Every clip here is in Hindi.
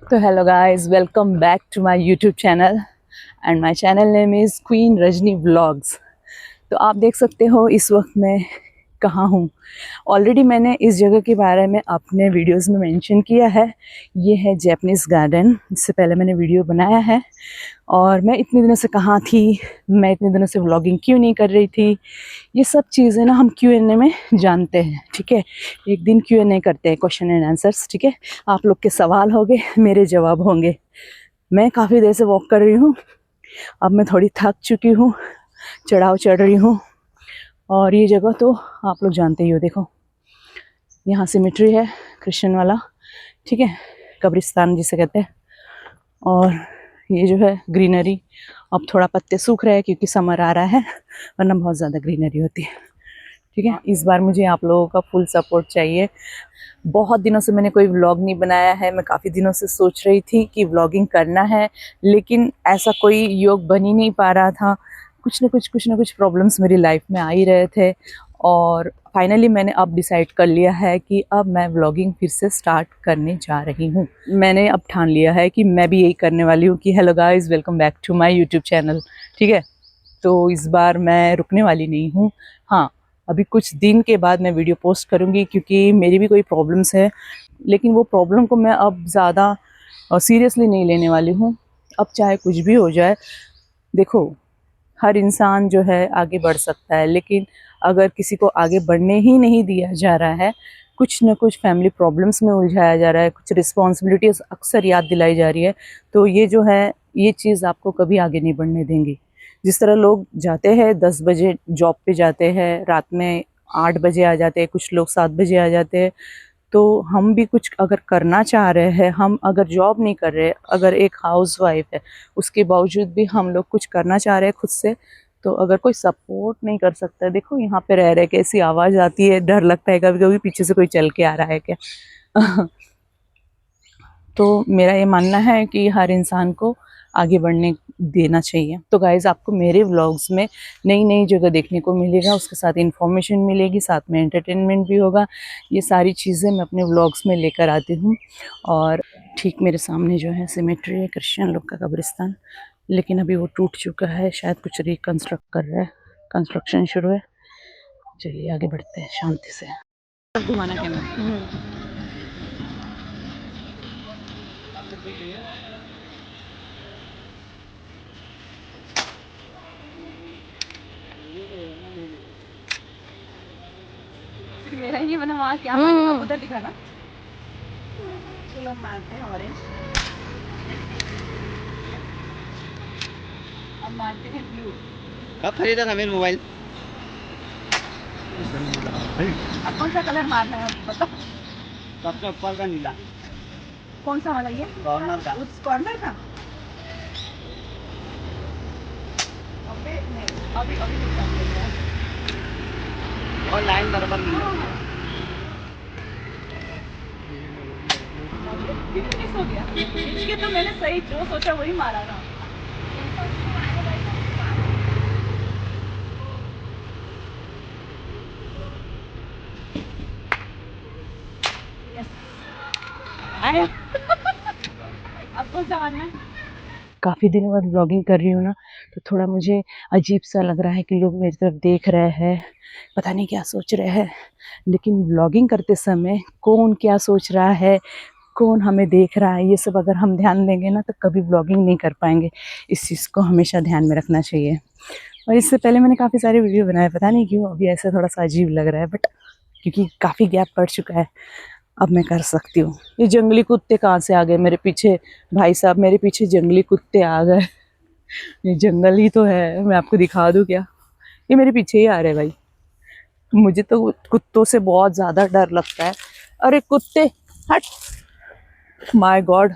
तो hello guys, welcome back to my YouTube channel and my channel name is Queen Rajni vlogs. तो आप देख सकते हो इस वक्त मैं कहाँ हूँ। ऑलरेडी मैंने इस जगह के बारे में अपने वीडियोस में मेंशन किया है। ये है जैपनीज़ गार्डन। इससे पहले मैंने वीडियो बनाया है। और मैं इतने दिनों से कहाँ थी, मैं इतने दिनों से व्लॉगिंग क्यों नहीं कर रही थी, ये सब चीज़ें ना हम Q&A में जानते हैं। ठीक है, एक दिन Q&A करते हैं, क्वेश्चन एंड आंसर्स। ठीक है, आप लोग के सवाल होंगे, मेरे जवाब होंगे। मैं काफ़ी देर से वॉक कर रही हूँ। अब मैं थोड़ी थक चुकी हूँ, चढ़ाव चढ़ रही हूँ। और ये जगह तो आप लोग जानते ही हो। देखो, यहाँ सिमेट्री है क्रिश्चियन वाला। ठीक है, कब्रिस्तान जिसे कहते हैं। और ये जो है ग्रीनरी, अब थोड़ा पत्ते सूख रहे हैं क्योंकि समर आ रहा है, वरना बहुत ज़्यादा ग्रीनरी होती है। ठीक है, इस बार मुझे आप लोगों का फुल सपोर्ट चाहिए। बहुत दिनों से मैंने कोई व्लॉग नहीं बनाया है। मैं काफ़ी दिनों से सोच रही थी कि व्लॉगिंग करना है, लेकिन ऐसा कोई योग बन ही नहीं पा रहा था। कुछ ना कुछ प्रॉब्लम्स मेरी लाइफ में आ ही रहे थे। और फाइनली मैंने अब डिसाइड कर लिया है कि अब मैं व्लॉगिंग फिर से स्टार्ट करने जा रही हूँ। मैंने अब ठान लिया है कि मैं भी यही करने वाली हूँ कि hello guys, welcome back to my YouTube channel. ठीक है, तो इस बार मैं रुकने वाली नहीं हूँ। हाँ, अभी कुछ दिन के बाद मैं वीडियो पोस्ट करूँगी क्योंकि मेरी भी कोई प्रॉब्लम्स है, लेकिन वो प्रॉब्लम को मैं अब ज़्यादा सीरियसली नहीं लेने वाली हूँ। अब चाहे कुछ भी हो जाए, देखो, हर इंसान जो है आगे बढ़ सकता है, लेकिन अगर किसी को आगे बढ़ने ही नहीं दिया जा रहा है, कुछ न कुछ फैमिली प्रॉब्लम्स में उलझाया जा रहा है, कुछ रिस्पॉन्सिबिलिटीज़ अक्सर याद दिलाई जा रही है, तो ये जो है, ये चीज़ आपको कभी आगे नहीं बढ़ने देंगी। जिस तरह लोग जाते हैं 10 बजे जॉब पे जाते हैं, रात में 8 बजे आ जाते हैं, कुछ लोग 7 बजे आ जाते हैं, तो हम भी कुछ अगर करना चाह रहे हैं, हम अगर जॉब नहीं कर रहे, अगर एक हाउसवाइफ है, उसके बावजूद भी हम लोग कुछ करना चाह रहे हैं खुद से, तो अगर कोई सपोर्ट नहीं कर सकता है, देखो यहाँ पे रह रहे कैसी आवाज़ आती है, डर लगता है कभी कभी पीछे से कोई चल के आ रहा है क्या। तो मेरा ये मानना है कि हर इंसान को आगे बढ़ने देना चाहिए। तो गाइज़, आपको मेरे व्लॉग्स में नई नई जगह देखने को मिलेगा, उसके साथ इन्फॉर्मेशन मिलेगी, साथ में एंटरटेनमेंट भी होगा। ये सारी चीज़ें मैं अपने व्लॉग्स में लेकर आती हूँ। और ठीक मेरे सामने जो है सिमेट्री है, क्रिश्चियन लोग का कब्रिस्तान, लेकिन अभी वो टूट चुका है, शायद कुछ रिकन्स्ट्रक्ट कर रहा है, कंस्ट्रक्शन शुरू है। चलिए आगे बढ़ते हैं शांति से। घुमाना कैमरा। मेरा ही बना वहाँ क्या उधर दिखाना। चलो मारते हैं ऑरेंज, अब मारते हैं ब्लू। कब खरीदा था मेरा मोबाइल? अब कौन सा कलर मारना है आप बताओ। सबसे ऊपर का नीला, कौन सा वाला? ये कॉर्नर का। उस कॉर्नर का। अबे नहीं, अभी अभी नहीं कर रहे हैं। और लाइन बराबर नीला। मिस हो गया, इसके तो मैंने सही जो सोचा वही मारा था। आया। अब कौन सा मारना है? काफ़ी दिनों बाद व्लॉगिंग कर रही हूँ ना, तो थोड़ा मुझे अजीब सा लग रहा है कि लोग मेरी तरफ देख रहे हैं, पता नहीं क्या सोच रहे हैं। लेकिन व्लॉगिंग करते समय कौन क्या सोच रहा है, कौन हमें देख रहा है, ये सब अगर हम ध्यान देंगे ना, तो कभी व्लॉगिंग नहीं कर पाएंगे। इस चीज़ को हमेशा ध्यान में रखना चाहिए। और इससे पहले मैंने काफ़ी सारे वीडियो बनाए, पता नहीं क्यों अभी ऐसा थोड़ा सा अजीब लग रहा है, बट क्योंकि काफ़ी गैप पड़ चुका है, अब मैं कर सकती हूँ। ये जंगली कुत्ते कहाँ से आ गए मेरे पीछे? भाई साहब, मेरे पीछे जंगली कुत्ते आ गए। ये जंगल ही तो है, मैं आपको दिखा दूँ क्या? ये मेरे पीछे ही आ रहे भाई। मुझे तो कुत्तों से बहुत ज़्यादा डर लगता है। अरे कुत्ते, हट! My God.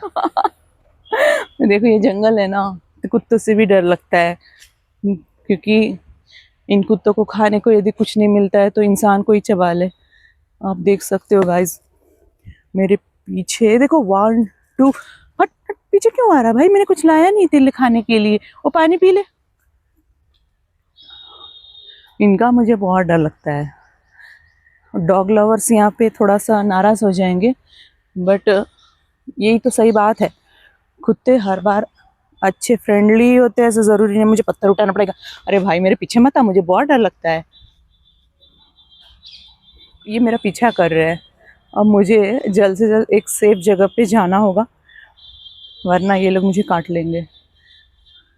देखो, ये जंगल है ना, तो कुत्तों से भी डर लगता है, क्योंकि इन कुत्तों को खाने को यदि कुछ नहीं मिलता है तो इंसान को ही चबा ले। आप देख सकते हो गाइस, मेरे पीछे देखो, 1 2। हट हट, पीछे क्यों आ रहा भाई? मैंने कुछ लाया नहीं तेरे खाने के लिए, वो पानी पी ले। इनका मुझे बहुत डर लगता है। डॉग लवर्स यहाँ पे थोड़ा सा नाराज़ हो जाएंगे, बट यही तो सही बात है। कुत्ते हर बार अच्छे फ्रेंडली होते हैं, ऐसे ज़रूरी नहीं मुझे पत्थर उठाना पड़ेगा। अरे भाई मेरे पीछे मत आ, मुझे बहुत डर लगता है। ये मेरा पीछा कर रहा है। अब मुझे जल्द से जल्द एक सेफ जगह पे जाना होगा, वरना ये लोग मुझे काट लेंगे।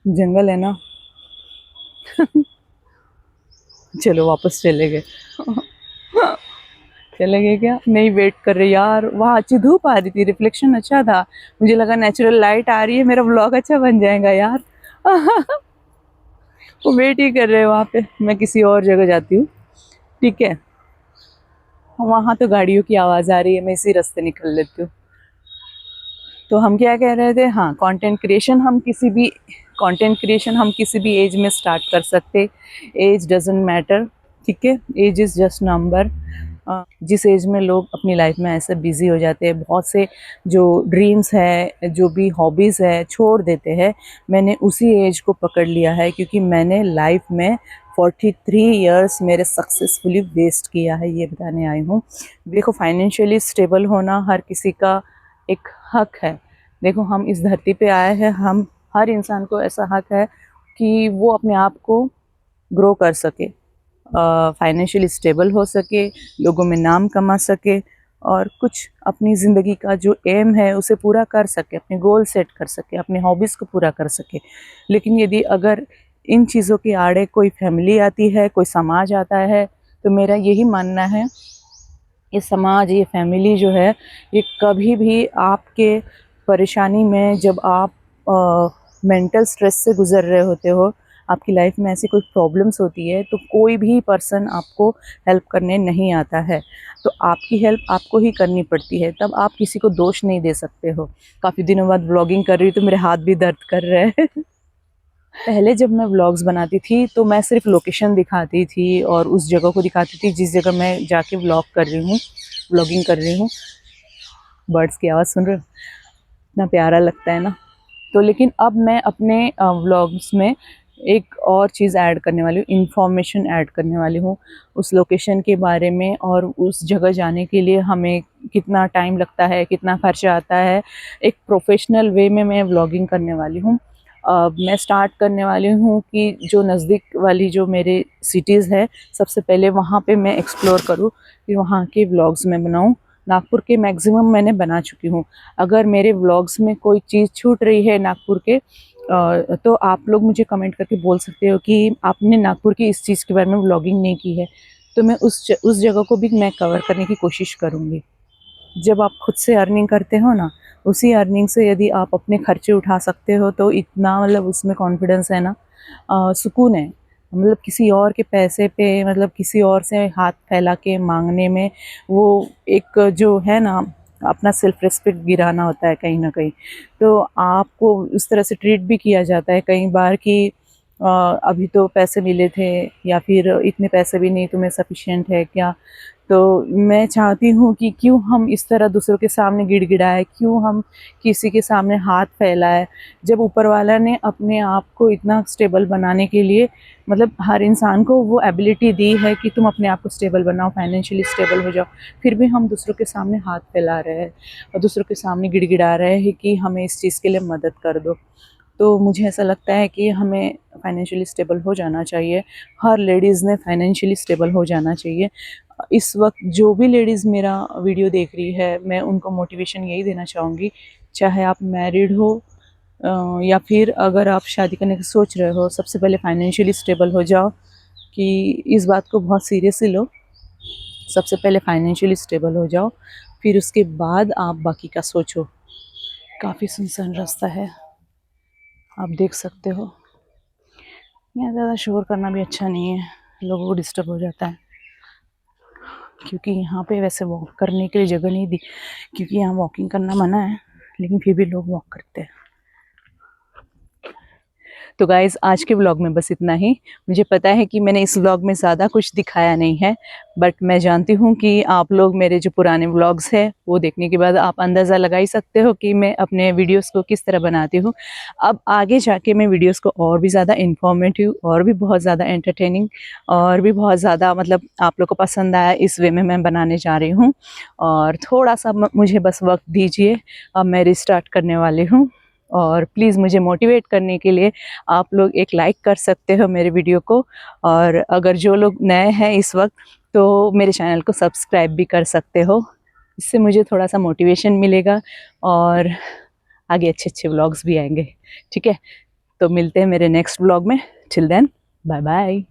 जंगल है ना। चलो वापस चले गए। चले गए क्या? नहीं, वेट कर रहे यार, वहाँ अच्छी धूप आ रही थी, रिफ्लेक्शन अच्छा था, मुझे लगा नेचुरल लाइट आ रही है, मेरा व्लॉग अच्छा बन जाएगा यार। वो वेट ही कर रहे हैं वहाँ पे, मैं किसी और जगह जाती हूँ। ठीक है, वहाँ तो गाड़ियों की आवाज़ आ रही है, मैं इसी रास्ते निकल लेती हूँ। तो हम क्या कह रहे थे, हाँ, कंटेंट क्रिएशन हम किसी भी एज में स्टार्ट कर सकते। एज डजेंट मैटर, ठीक है, एज इज़ जस्ट नंबर। जिस एज में लोग अपनी लाइफ में ऐसे बिज़ी हो जाते हैं, बहुत से जो ड्रीम्स है, जो भी हॉबीज़ है, छोड़ देते हैं। मैंने उसी एज को पकड़ लिया है, क्योंकि मैंने लाइफ में 43 इयर्स मेरे सक्सेसफुली वेस्ट किया है, ये बताने आई हूँ। देखो, फाइनेंशियली स्टेबल होना हर किसी का एक हक है। देखो, हम इस धरती पे आए हैं, हम हर इंसान को ऐसा हक है कि वो अपने आप को ग्रो कर सके, फाइनेंशियली स्टेबल हो सके, लोगों में नाम कमा सके, और कुछ अपनी ज़िंदगी का जो एम है उसे पूरा कर सके, अपने गोल सेट कर सके, अपने हॉबीज़ को पूरा कर सके। लेकिन यदि अगर इन चीज़ों के आड़े कोई फैमिली आती है, कोई समाज आता है, तो मेरा यही मानना है, ये समाज, ये फैमिली जो है, ये कभी भी आपके परेशानी में, जब आप मेंटल स्ट्रेस से गुज़र रहे होते हो, आपकी लाइफ में ऐसी कोई प्रॉब्लम्स होती है, तो कोई भी पर्सन आपको हेल्प करने नहीं आता है। तो आपकी हेल्प आपको ही करनी पड़ती है, तब आप किसी को दोष नहीं दे सकते हो। काफ़ी दिनों बाद व्लॉगिंग कर रही हूँ तो मेरे हाथ भी दर्द कर रहे हैं। पहले जब मैं व्लॉग्स बनाती थी तो मैं सिर्फ लोकेशन दिखाती थी और उस जगह को दिखाती थी जिस जगह मैं जाके व्लॉग कर रही हूँ, व्लॉगिंग कर रही हूँ। बर्ड्स की आवाज़ सुन रहे हो, इतना प्यारा लगता है ना। तो लेकिन अब मैं अपने व्लॉग्स में एक और चीज़ ऐड करने वाली हूँ, इन्फॉर्मेशन ऐड करने वाली हूँ उस लोकेशन के बारे में, और उस जगह जाने के लिए हमें कितना टाइम लगता है, कितना खर्चा आता है। एक प्रोफेशनल वे में मैं व्लॉगिंग करने वाली हूँ। मैं स्टार्ट करने वाली हूँ कि जो नज़दीक वाली जो मेरे सिटीज़ है, सबसे पहले वहाँ पे मैं एक्सप्लोर करूँ, फिर वहाँ के व्लॉग्स मैं बनाऊँ। नागपुर के मैक्सिमम मैंने बना चुकी हूँ। अगर मेरे व्लॉग्स में कोई चीज़ छूट रही है नागपुर के, तो आप लोग मुझे कमेंट करके बोल सकते हो कि आपने नागपुर की इस चीज़ के बारे में व्लॉगिंग नहीं की है, तो मैं उस जगह को भी मैं कवर करने की कोशिश करूँगी। जब आप खुद से अर्निंग करते हो ना, उसी अर्निंग से यदि आप अपने खर्चे उठा सकते हो, तो इतना मतलब उसमें कॉन्फिडेंस है ना, सुकून है। मतलब किसी और के पैसे पे, मतलब किसी और से हाथ फैला के मांगने में, वो एक जो है ना, अपना सेल्फ रिस्पेक्ट गिराना होता है कहीं ना कहीं। तो आपको उस तरह से ट्रीट भी किया जाता है कई बार कि अभी तो पैसे मिले थे, या फिर इतने पैसे भी नहीं, तुम्हें सफिशिएंट है क्या। तो मैं चाहती हूँ कि क्यों हम इस तरह दूसरों के सामने गिड़गिड़ाए, क्यों हम किसी के सामने हाथ फैलाए, जब ऊपर वाला ने अपने आप को इतना स्टेबल बनाने के लिए, मतलब हर इंसान को वो एबिलिटी दी है कि तुम अपने आप को स्टेबल बनाओ, फाइनेंशियली स्टेबल हो जाओ, फिर भी हम दूसरों के सामने हाथ फैला रहे हैं और दूसरों के सामने गिड़गिड़ा रहे हैं कि हमें इस चीज़ के लिए मदद कर दो। तो मुझे ऐसा लगता है कि हमें फाइनेंशियली स्टेबल हो जाना चाहिए, हर लेडीज़ ने फाइनेंशियली स्टेबल हो जाना चाहिए। इस वक्त जो भी लेडीज़ मेरा वीडियो देख रही है, मैं उनको मोटिवेशन यही देना चाहूँगी, चाहे आप मैरिड हो या फिर अगर आप शादी करने की सोच रहे हो, सबसे पहले फाइनेंशियली स्टेबल हो जाओ, कि इस बात को बहुत सीरियसली लो। सबसे पहले फाइनेंशियली स्टेबल हो जाओ, फिर उसके बाद आप बाकी का सोचो। काफ़ी सुनसान रास्ता है, आप देख सकते हो। यहाँ ज़्यादा शोर करना भी अच्छा नहीं है, लोगों को डिस्टर्ब हो जाता है, क्योंकि यहाँ पे वैसे वॉक करने के लिए जगह नहीं दी, क्योंकि यहाँ वॉकिंग करना मना है, लेकिन फिर भी लोग वॉक करते हैं। तो गाइज़ आज के व्लॉग में बस इतना ही। मुझे पता है कि मैंने इस व्लॉग में ज़्यादा कुछ दिखाया नहीं है, बट मैं जानती हूँ कि आप लोग मेरे जो पुराने व्लॉग्स हैं वो देखने के बाद आप अंदाज़ा लगा ही सकते हो कि मैं अपने वीडियोस को किस तरह बनाती हूँ। अब आगे जाके मैं वीडियोस को और भी ज़्यादा इन्फॉर्मेटिव और भी बहुत ज़्यादा एंटरटेनिंग और भी बहुत ज़्यादा मतलब आप लोग को पसंद आया इस वे में मैं बनाने जा रही हूँ। और थोड़ा सा मुझे बस वक्त दीजिए, अब मैं रिस्टार्ट करने वाली हूँ। और प्लीज़ मुझे मोटिवेट करने के लिए आप लोग एक लाइक कर सकते हो मेरे वीडियो को, और अगर जो लोग नए हैं इस वक्त तो मेरे चैनल को सब्सक्राइब भी कर सकते हो। इससे मुझे थोड़ा सा मोटिवेशन मिलेगा और आगे अच्छे अच्छे व्लॉग्स भी आएंगे। ठीक है, तो मिलते हैं मेरे नेक्स्ट व्लॉग में। Till then bye bye.